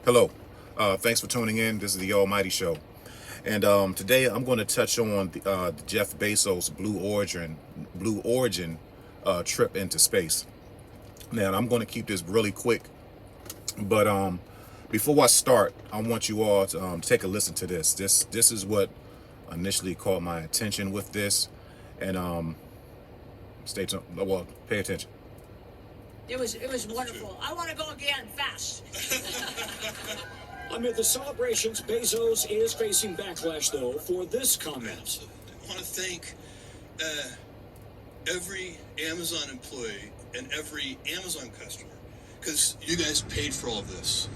Hello. Thanks for tuning in. This is the Almighty Show. And today I'm going to touch on the Jeff Bezos Blue Origin trip into space. Now, I'm going to keep this really quick, but before I start, I want you all to take a listen to this. This is what initially caught my attention with this, and stay tuned. Well, pay attention. It was wonderful. I want to go again fast. Amid the celebrations, Bezos is facing backlash, though, for this comment. I want to thank every Amazon employee and every Amazon customer, because you guys paid for all of this.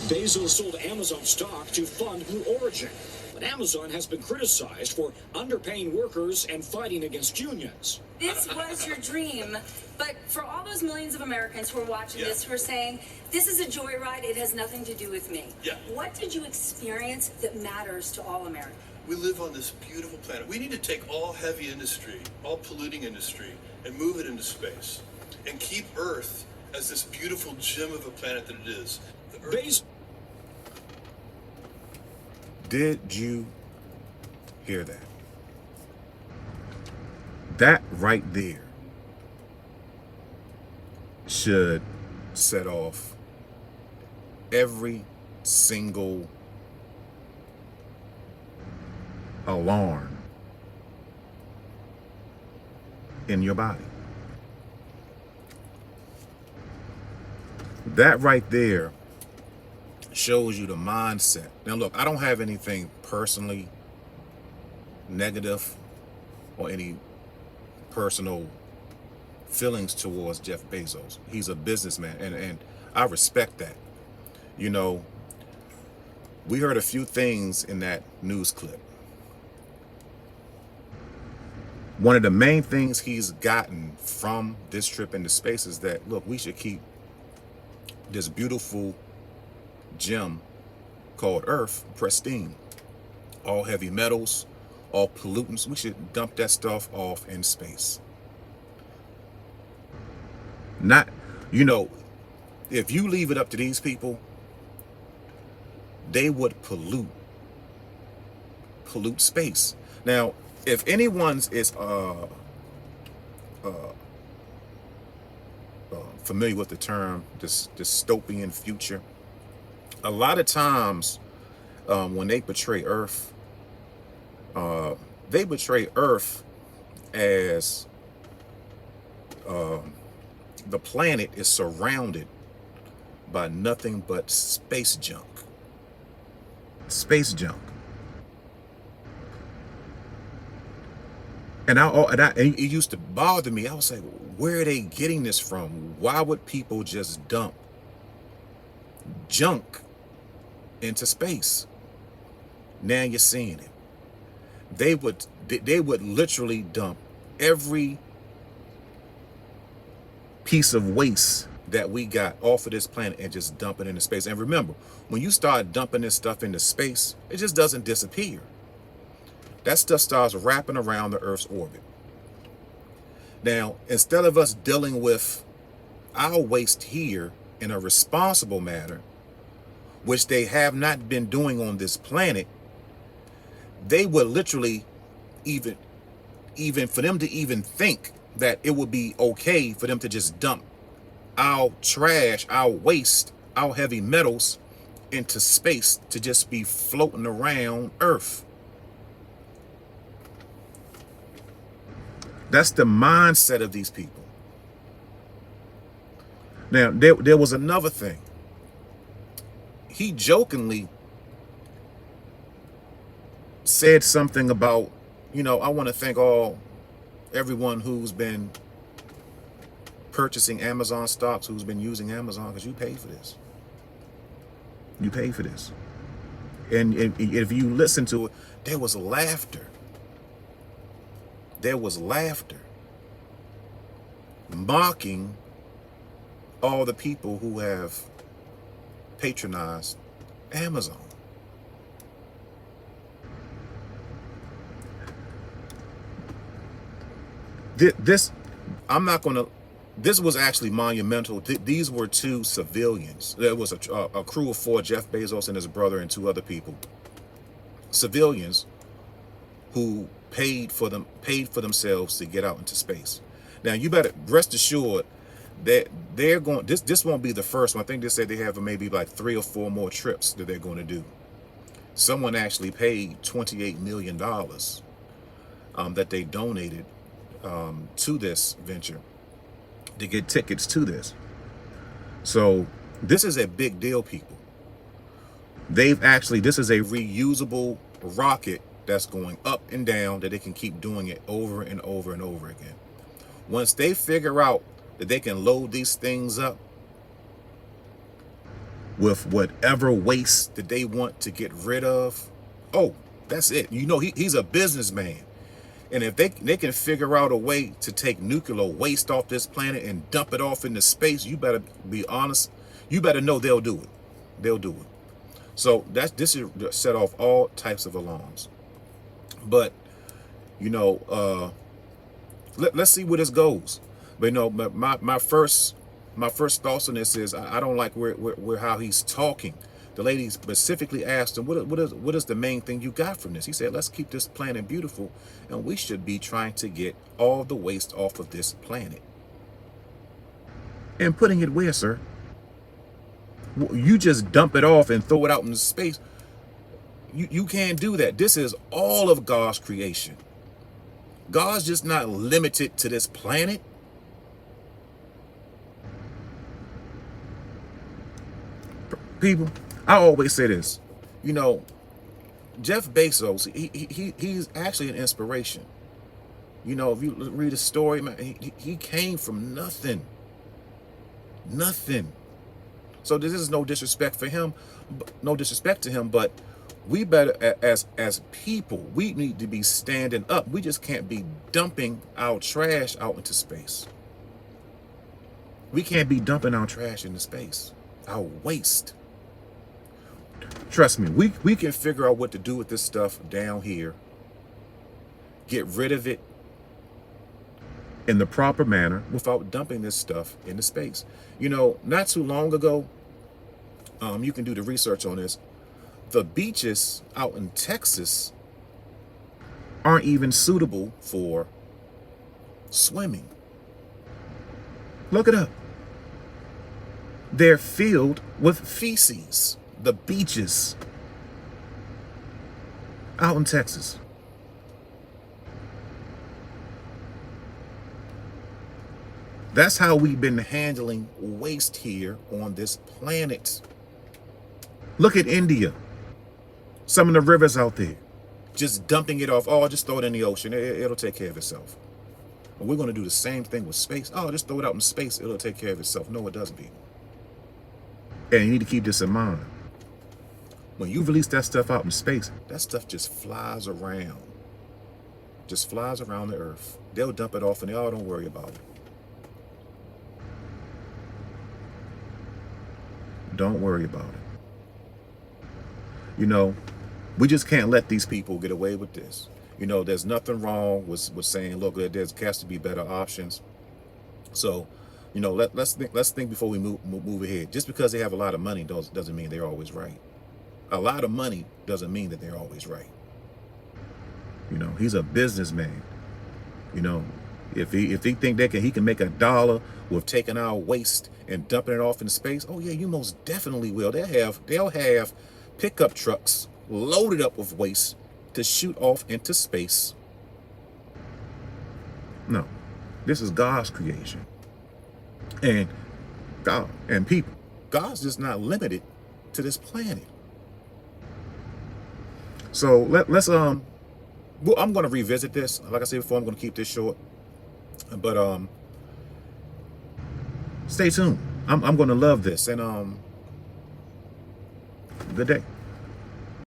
Bezos sold Amazon stock to fund Blue Origin, but Amazon has been criticized for underpaying workers and fighting against unions. This was your dream, but for all those millions of Americans who are watching this, who are saying, this is a joyride, it has nothing to do with me. Yeah. What did you experience that matters to all Americans? We live on this beautiful planet. We need to take all heavy industry, all polluting industry, and move it into space, and keep Earth as this beautiful gem of a planet that it is. Did you hear that? That right there should set off every single alarm in your body. That right there shows you the mindset. Now look, I don't have anything personally negative or any personal feelings towards Jeff Bezos. He's a businessman, and I respect that. You know, we heard a few things in that news clip. One of the main things he's gotten from this trip into space is that, look, we should keep this beautiful gem called Earth pristine. All heavy metals, all pollutants, we should dump that stuff off in space. Not, you know, if you leave it up to these people, they would pollute space. Now, if anyone's is familiar with the term dystopian future, a lot of times when they portray Earth as the planet is surrounded by nothing but space junk. Space junk. And it used to bother me. I was like, where are they getting this from? Why would people just dump junk into space? Now you're seeing it. They would literally dump every piece of waste that we got off of this planet and just dump it into space. And remember, when you start dumping this stuff into space, it just doesn't disappear. That stuff starts wrapping around the Earth's orbit. Now, instead of us dealing with our waste here in a responsible manner, which they have not been doing on this planet, they would literally even for them to even think that it would be okay for them to just dump our trash, our waste, our heavy metals into space to just be floating around Earth. That's the mindset of these people. Now, there was another thing. He jokingly said something about, you know, I want to thank everyone who's been purchasing Amazon stocks, who's been using Amazon, because you pay for this. You pay for this. And if you listen to it, there was laughter. There was laughter mocking all the people who have patronized Amazon. This, I'm not going to This was actually monumental. These were two civilians. There was a crew of 4, Jeff Bezos and his brother and 2 other people. Civilians who paid for themselves to get out into space. Now you better rest assured that they're going. This won't be the first one. I think they said they have maybe like 3 or 4 more trips that they're going to do. Someone actually paid $28 million that they donated to this venture to get tickets to this. So this is a big deal, people. This is a reusable rocket that's going up and down, that they can keep doing it over and over and over again. Once they figure out that they can load these things up with whatever waste that they want to get rid of, oh, that's it. You know, he's a businessman. And if they can figure out a way to take nuclear waste off this planet and dump it off into space, you better be honest. You better know they'll do it. They'll do it. So this is set off all types of alarms. But you know, let's see where this goes. But you know, my first thoughts on this is I don't like where how he's talking. The lady specifically asked him, what is the main thing you got from this? He said, let's keep this planet beautiful, and we should be trying to get all the waste off of this planet. And putting it where, sir? You just dump it off and throw it out into space. You can't do that. This is all of God's creation. God's just not limited to this planet. People, I always say this, you know, Jeff Bezos, he's actually an inspiration. You know, if you read his story, man, he came from nothing. Nothing. So this is no disrespect for him, no disrespect to him, but we better, as people, we need to be standing up. We just can't be dumping our trash out into space. We can't be dumping our trash into space, our waste. Trust me, we can figure out what to do with this stuff down here. Get rid of it in the proper manner without dumping this stuff into space. You know, not too long ago, you can do the research on this. The beaches out in Texas aren't even suitable for swimming. Look it up. They're filled with feces. The beaches out in Texas. That's how we've been handling waste here on this planet. Look at India. Some of the rivers out there. Just dumping it off. Oh, just throw it in the ocean. It'll take care of itself. And we're going to do the same thing with space. Oh, just throw it out in space. It'll take care of itself. No, it doesn't, people. And you need to keep this in mind. When you release that stuff out in space, that stuff just flies around. Just flies around the earth. They'll dump it off and oh, don't worry about it. Don't worry about it. You know, we just can't let these people get away with this. You know, there's nothing wrong with saying, look, there has to be better options. So, you know, let's think before we move ahead. Just because they have a lot of money doesn't mean they're always right. A lot of money doesn't mean that they're always right. You know, he's a businessman. You know, if he think he can make $1 with taking our waste and dumping it off in space, oh yeah, you most definitely will. They'll have pickup trucks loaded up with waste to shoot off into space. No, this is God's creation, and God and people. God's just not limited to this planet. So let's well, I'm going to revisit this. Like I said before, I'm going to keep this short, but stay tuned. I'm going to love this, and good day.